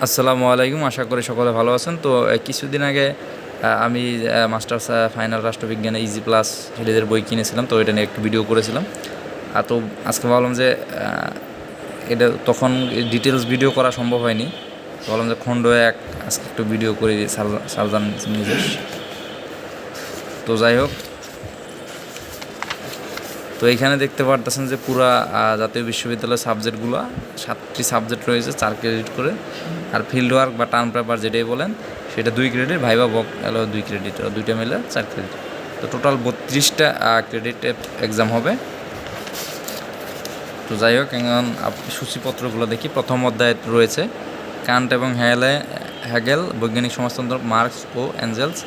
আসসালামু আলাইকুম, আশা করি সকলে ভালো আছেন। তো কিছুদিন আগে আমি মাস্টার্স ফাইনাল রাষ্ট্রবিজ্ঞানে ইজি প্লাস সিরিজের বই কিনেছিলাম, তো এটা নিয়ে একটু ভিডিও করেছিলাম। তো আজকে ভাবলাম যে এটা তখন ডিটেলস ভিডিও করা সম্ভব হয়নি, তো ভাবলাম যে খণ্ড এক আজকে একটু ভিডিও করি সার্জান নিজের। তো যাই হোক, তো এইখানে দেখতে পারতেছেন যে পুরা জাতীয় বিশ্ববিদ্যালয়ের সাবজেক্টগুলো 7টি সাবজেক্ট রয়েছে 4 ক্রেডিট করে, আর ফিল্ড ওয়ার্ক বা টার্ম পেপার যেটাই বলেন সেটা 2 ক্রেডিট, ভাইবা বক এলো 2 ক্রেডিট, দুইটা মিলে 4 ক্রেডিট। তো টোটাল 32টা ক্রেডিটের এক্সাম হবে। তো যাই হোক, এখন সূচিপত্রগুলো দেখি। প্রথম অধ্যায়ে রয়েছে কান্ট এবং হ্যাগেল, বৈজ্ঞানিক সমাজতন্ত্র, মার্কস ও অ্যাঞ্জেলস,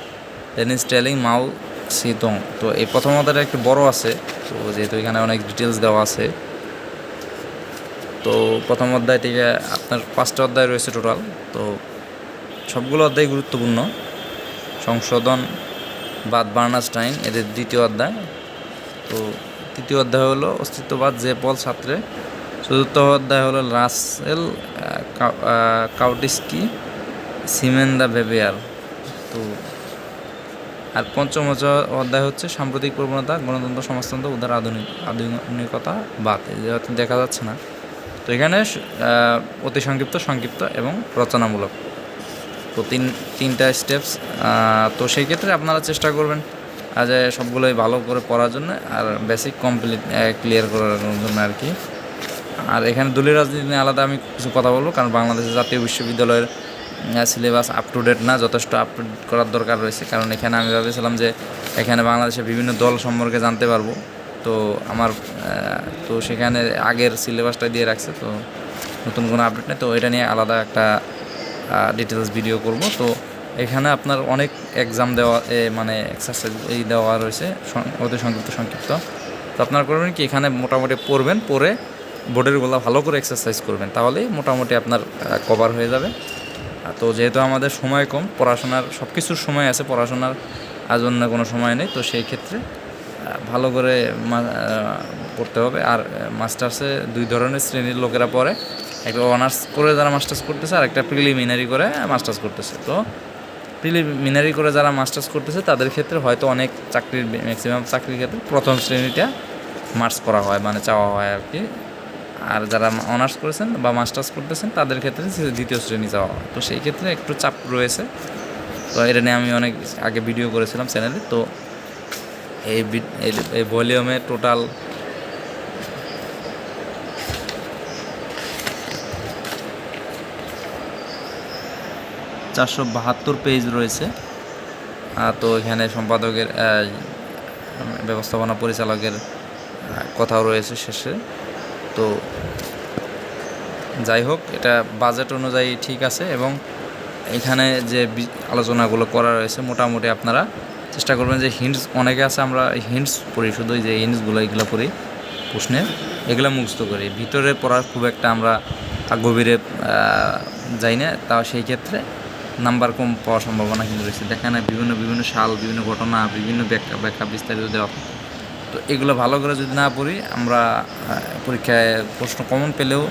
ডেনিস টেলিং, মাও সিতং। তো এই প্রথম অধ্যায়টা একটু বড় আছে, তো যেহেতু এখানে অনেক ডিটেলস দেওয়া আছে। তো প্রথম অধ্যায় থেকে আপনার 5টা অধ্যায় রয়েছে টোটাল। তো সবগুলো অধ্যায় গুরুত্বপূর্ণ। সংশোধন বাদ বার্নাস্টাইন এদের দ্বিতীয় অধ্যায়। তো তৃতীয় অধ্যায় হলো অস্তিত্ববাদ, যে পল ছাত্রে। চতুর্থ অধ্যায় হলো রাসেল কাউটিস্কি, সিমেন দ্য বেবিয়ার। তো আর পঞ্চম অধ্যায় হচ্ছে সাম্প্রতিক প্রবণতা, গণতন্ত্র, সমাজতন্ত্র, উদার আধুনিকতা বাদ। যেহেতু দেখা যাচ্ছে না, তো এখানে অতি সংক্ষিপ্ত এবং রচনামূলক। তো তিনটা স্টেপস। তো সেই ক্ষেত্রে আপনারা চেষ্টা করবেন যে সবগুলোই ভালো করে পড়ার জন্য, আর বেসিক ক্লিয়ার করার জন্য আর কি। আর এখানে দলীয় রাজনীতি নিয়ে আলাদা আমি কিছু কথা বলবো, কারণ বাংলাদেশের জাতীয় বিশ্ববিদ্যালয়ের সিলেবাস আপ টু ডেট না, যথেষ্ট আপ টু ডেট করার দরকার রয়েছে। কারণ এখানে আমি ভেবেছিলাম যে এখানে বাংলাদেশের বিভিন্ন দল সম্পর্কে জানতে পারবো, তো তো সেখানে আগের সিলেবাসটা দিয়ে রাখছে, তো নতুন কোনো আপডেট নেই। তো এটা নিয়ে আলাদা একটা ডিটেলস ভিডিও করব। তো এখানে আপনার অনেক এক্সাম দেওয়া মানে এক্সারসাইজ দেওয়া রয়েছে, অতি সংক্ষিপ্ত। তো আপনারা করবেন কি, এখানে মোটামুটি পড়বেন, পড়ে বোর্ডেরগুলো ভালো করে এক্সারসাইজ করবেন, তাহলেই মোটামুটি আপনার কভার হয়ে যাবে। তো যেহেতু আমাদের সময় কম, পড়াশোনার সব কিছুর সময় আছে, পড়াশোনার জন্য কোনো সময় নেই, তো সেই ক্ষেত্রে ভালো করে পড়তে হবে। আর মাস্টার্সে 2 ধরনের শ্রেণীর লোকেরা পড়ে, একটা অনার্স করে যারা মাস্টার্স করতেছে, আর একটা প্রিলিমিনারি করে মাস্টার্স করতেছে। তো প্রিলিমিনারি করে যারা মাস্টার্স করতেছে তাদের ক্ষেত্রে হয়তো অনেক ম্যাক্সিমাম চাকরির ক্ষেত্রে প্রথম শ্রেণীটা মার্কস করা হয়, মানে চাওয়া হয় আর কি। আর যারা অনার্স করেছেন বা মাস্টার্স করতেছেন তাদের ক্ষেত্রে দ্বিতীয় শ্রেণী যাওয়া হয়। তো সেই ক্ষেত্রে একটু চাপ রয়েছে। তো এটা নিয়ে আমি অনেক আগে ভিডিও করেছিলাম চ্যানেলে। তো এই ভলিউমে টোটাল 472 পেজ রয়েছে। তো এখানে সম্পাদকের, ব্যবস্থাপনা পরিচালকের কথাও রয়েছে শেষে। তো যাই হোক, এটা বাজেট অনুযায়ী ঠিক আছে, এবং এখানে যে আলোচনাগুলো করা রয়েছে মোটামুটি আপনারা চেষ্টা করবেন যে হিন্টস অনেকে আছে, আমরা হিন্টস পড়ি, শুধু যে হিন্টসগুলো এগুলো পড়ি প্রশ্নের, এগুলো মুখস্থ করি, ভিতরে পড়ার খুব একটা আমরা গভীরে যাই না। তাও সেই ক্ষেত্রে নাম্বার কম পাওয়ার সম্ভাবনা কিন্তু রয়েছে। দেখেন বিভিন্ন সাল, বিভিন্ন ঘটনা, বিভিন্ন ব্যাখ্যা বিস্তারিত দেওয়া। তো এগুলো ভালো করে যদি না পড়ি, আমরা পরীক্ষায় প্রশ্ন কমন পেলেও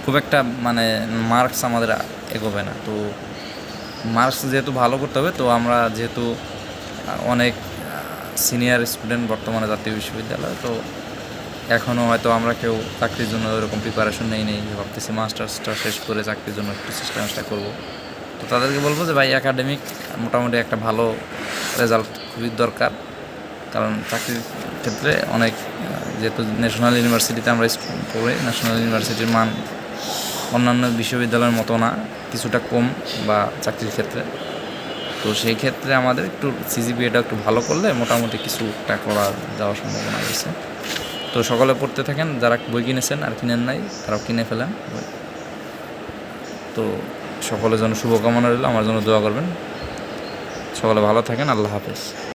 খুব একটা মানে মার্কস আমাদের এগোবে না। তো মার্কস যেহেতু ভালো করতে হবে, তো আমরা যেহেতু অনেক সিনিয়র স্টুডেন্ট বর্তমানে জাতীয় বিশ্ববিদ্যালয়ে, তো এখনও হয়তো আমরা কেউ চাকরির জন্য ওরকম প্রিপারেশন নেই, ভাবতেছি মাস্টার্সটা শেষ করে চাকরির জন্য একটু চেষ্টা করবো। তো তাদেরকে বলবো যে ভাই, একাডেমিক মোটামুটি একটা ভালো রেজাল্ট খুবই দরকার, কারণ চাকরির ক্ষেত্রে অনেক, যেহেতু ন্যাশনাল ইউনিভার্সিটিতে আমরা পড়ি, ন্যাশনাল ইউনিভার্সিটির মান অন্যান্য বিশ্ববিদ্যালয়ের মতো না, কিছুটা কম বা চাকরির ক্ষেত্রে। তো সেই ক্ষেত্রে আমাদের একটু সিজিপিএটা একটু ভালো করলে মোটামুটি কিছুটা করা যাওয়ার সম্ভাবনা রয়েছে। তো সকলে পড়তে থাকেন, যারা বই কিনেছেন আর কিনেন নাই তারাও কিনে ফেলেন বই। তো সকলের জন্য শুভকামনা রইল, আমার জন্য দোয়া করবেন। সকলে ভালো থাকেন, আল্লাহ হাফেজ।